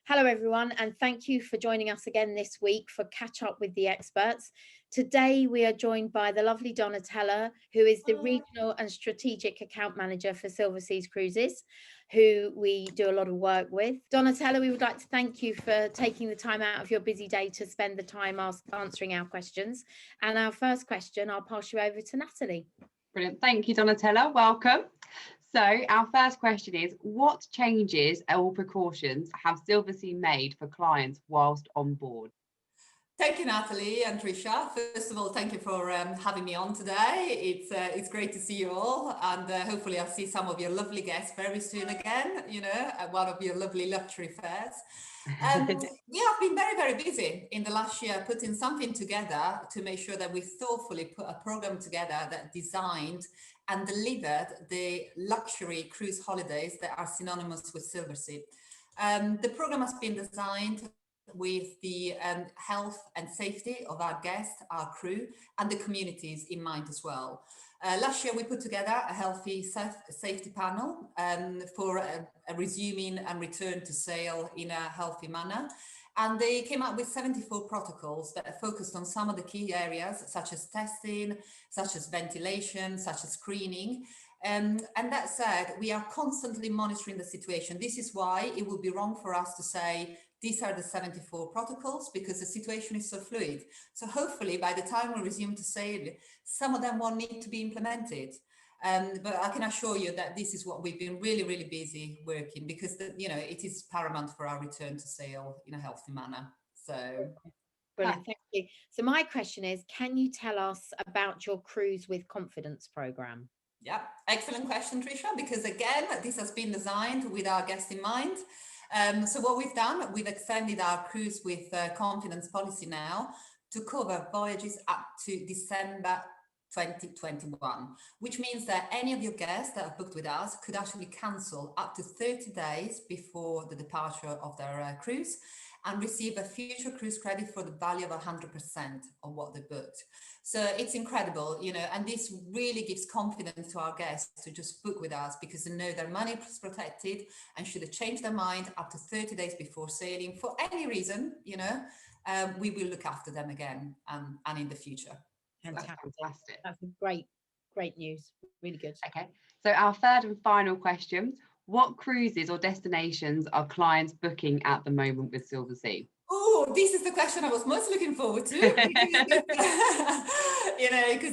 Hello everyone, and thank you for joining us again this week for Catch Up with the Experts. Today we are joined by the lovely Donatella, who is the Regional and Strategic Account Manager for Silversea Cruises, who we do a lot of work with. Donatella, we would like to thank you for taking the time out of your busy day to spend the time answering our questions. And our first question, I'll pass you over to Natalie. Brilliant. Thank you, Donatella. Welcome. So our first question is, what changes or precautions have Silversea made for clients whilst on board? Thank you, Natalie and Trisha. First of all, thank you for having me on today. It's great to see you all, and hopefully I'll see some of your lovely guests very soon again, at one of your lovely luxury fairs. I've been very, very busy in the last year putting something together to make sure that we thoughtfully put a program together that designed and delivered the luxury cruise holidays that are synonymous with Silversea. The program has been designed with the health and safety of our guests, our crew, and the communities in mind as well. Last year, we put together a healthy safety panel for a resuming and return to sail in a healthy manner. And they came up with 74 protocols that are focused on some of the key areas, such as testing, such as ventilation, such as screening. And that said, we are constantly monitoring the situation. This is why it would be wrong for us to say, these are the 74 protocols, because the situation is so fluid. So hopefully by the time we resume to sail, some of them won't need to be implemented. But I can assure you that this is what we've been really, really busy working, because it is paramount for our return to sail in a healthy manner. So brilliant, thank you. So my question is, can you tell us about your Cruise with Confidence program? Yeah, excellent question, Trisha, because again, this has been designed with our guests in mind. So what we've done, we've extended our Cruise with Confidence policy now to cover voyages up to December 2021, which means that any of your guests that have booked with us could actually cancel up to 30 days before the departure of their cruise and receive a future cruise credit for the value of 100% of what they booked. So it's incredible, and this really gives confidence to our guests to just book with us, because they know their money is protected, and should they change their mind up to 30 days before sailing for any reason, we will look after them again and in the future. Fantastic. That's great news. Really good. Okay, so our third and final question: what cruises or destinations are clients booking at the moment with Silversea? Oh, this is the question I was most looking forward to, because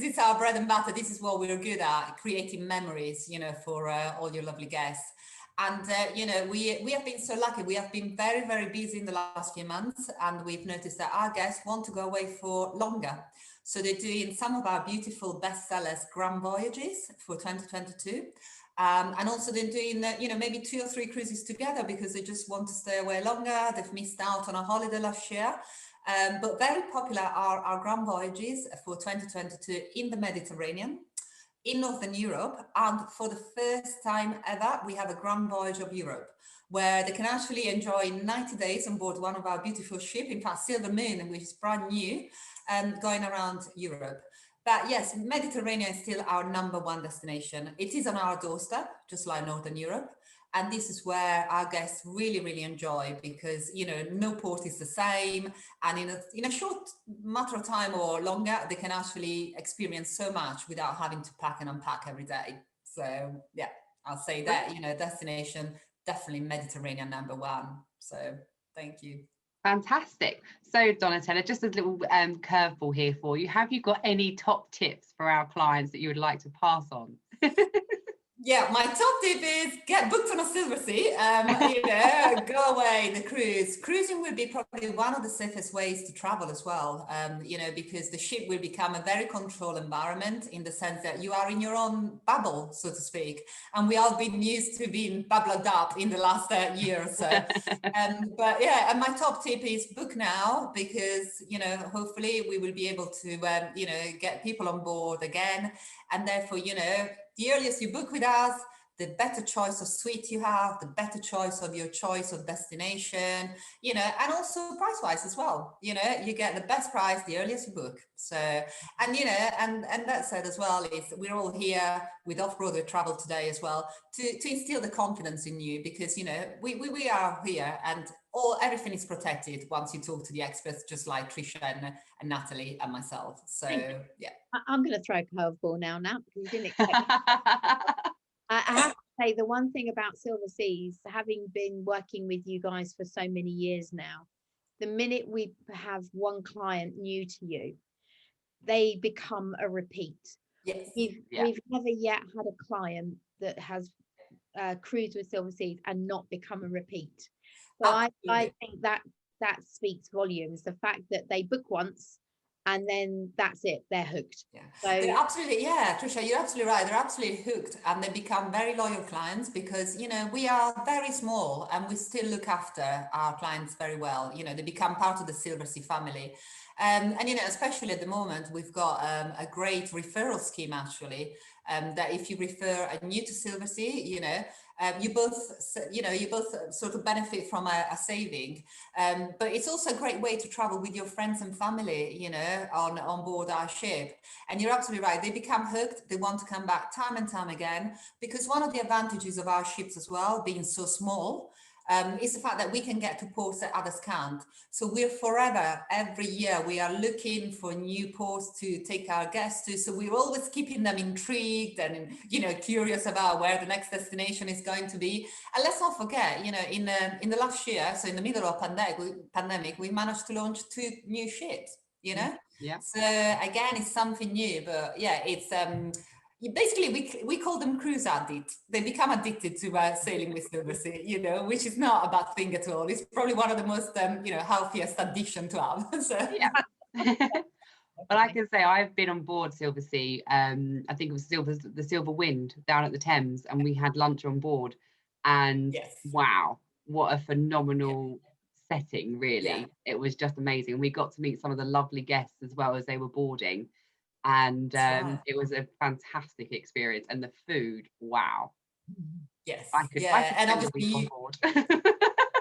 it's our bread and butter. This is what we're good at, creating memories, for all your lovely guests. And, we have been so lucky. We have been very, very busy in the last few months, and we've noticed that our guests want to go away for longer. So they're doing some of our beautiful bestsellers, Grand Voyages for 2022. And also they're doing, maybe 2 or 3 cruises together because they just want to stay away longer. They've missed out on a holiday last year. But very popular are our Grand Voyages for 2022 in the Mediterranean, in Northern Europe, and for the first time ever, we have a Grand Voyage of Europe, where they can actually enjoy 90 days on board one of our beautiful ships, in fact, Silver Moon, which is brand new, going around Europe. But yes, Mediterranean is still our #1 destination. It is on our doorstep, just like Northern Europe. And this is where our guests really, really enjoy, because, no port is the same. And in a short matter of time or longer, they can actually experience so much without having to pack and unpack every day. So, yeah, I'll say that, destination, definitely Mediterranean #1. So thank you. Fantastic. So Donatella, just a little curveball here for you. Have you got any top tips for our clients that you would like to pass on? Yeah, my top tip is get booked on a Silversea. Go away, the cruise. Cruising will be probably one of the safest ways to travel as well, because the ship will become a very controlled environment, in the sense that you are in your own bubble, so to speak. And we all been used to being bubbled up in the last year or so. But yeah, and my top tip is book now, because, hopefully we will be able to, get people on board again. And therefore, the earliest you book with us, the better choice of suite you have, the better choice of your choice of destination, you know, and also price wise as well. You know, you get the best price the earliest you book. So, and you know, and that said as well, is we're all here with Off-Broadway Travel today as well to instill the confidence in you, because you know we are here, and everything is protected once you talk to the experts, just like Trisha and Natalie and myself. So yeah, I'm going to throw a curveball now, because you didn't expect. I have to say, the one thing about Silverseas, having been working with you guys for so many years now, the minute we have one client new to you, they become a repeat. yes, We've never yet had a client that has cruised with Silverseas and not become a repeat. So I think that speaks volumes. The fact that they book once and then that's it, they're hooked. Yeah, so they're absolutely, yeah, Trisha, you're absolutely right. They're absolutely hooked, and they become very loyal clients, because you know we are very small and we still look after our clients very well. You know, they become part of the Silversea family. And you know, especially at the moment, we've got a great referral scheme actually, that if you refer a new to Silversea, you know, you both sort of benefit from a saving, but it's also a great way to travel with your friends and family, you know, on board our ship. And you're absolutely right, they become hooked, they want to come back time and time again, because one of the advantages of our ships as well, being so small, is the fact that we can get to ports that others can't. So we're forever, every year, we are looking for new ports to take our guests to. So we're always keeping them intrigued and, you know, curious about where the next destination is going to be. And let's not forget, you know, in the last year, so in the middle of pandemic, we managed to launch 2 new ships, you know? Yeah. So again, it's something new, but yeah, it's basically we call them cruise addicts. They become addicted to sailing with Silversea, you know, which is not a bad thing at all. It's probably one of the most you know, healthiest addiction to have. So Yeah. But I can say I've been on board Silversea. I think it was the Silver Wind down at the Thames, and we had lunch on board. And yes, wow, what a phenomenal setting! Really, yeah. it was just amazing. We got to meet some of the lovely guests as well as they were boarding, and Right. it was a fantastic experience. And the food, wow! Yes, I could yeah, and spend a week on obviously. board.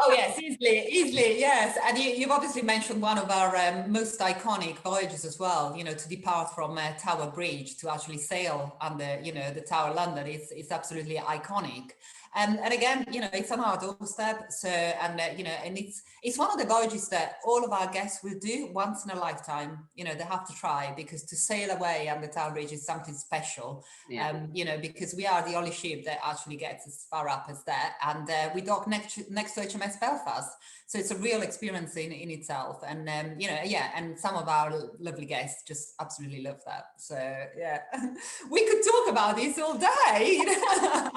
Oh yes, easily, yes. And you've obviously mentioned one of our most iconic voyages as well. You know, to depart from Tower Bridge to actually sail under, you know, the Tower London. It's absolutely iconic. And again, you know, it's on our doorstep. So, and you know, and it's one of the voyages that all of our guests will do once in a lifetime. You know, they have to try, because to sail away under Tower Bridge is something special. Yeah. You know, because we are the only ship that actually gets as far up as that, and we dock next to HMS Belfast, so it's a real experience in itself. And you know, yeah, and some of our lovely guests just absolutely love that. So yeah, we could talk about this all day. You know?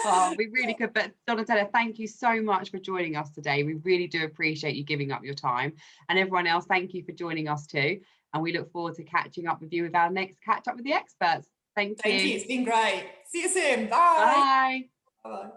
Well, we really could. But Donatella, thank you so much for joining us today. We really do appreciate you giving up your time. And everyone else, thank you for joining us too. And we look forward to catching up with you with our next Catch Up with the Experts. Thank you. It's been great. See you soon. Bye. Bye. Bye.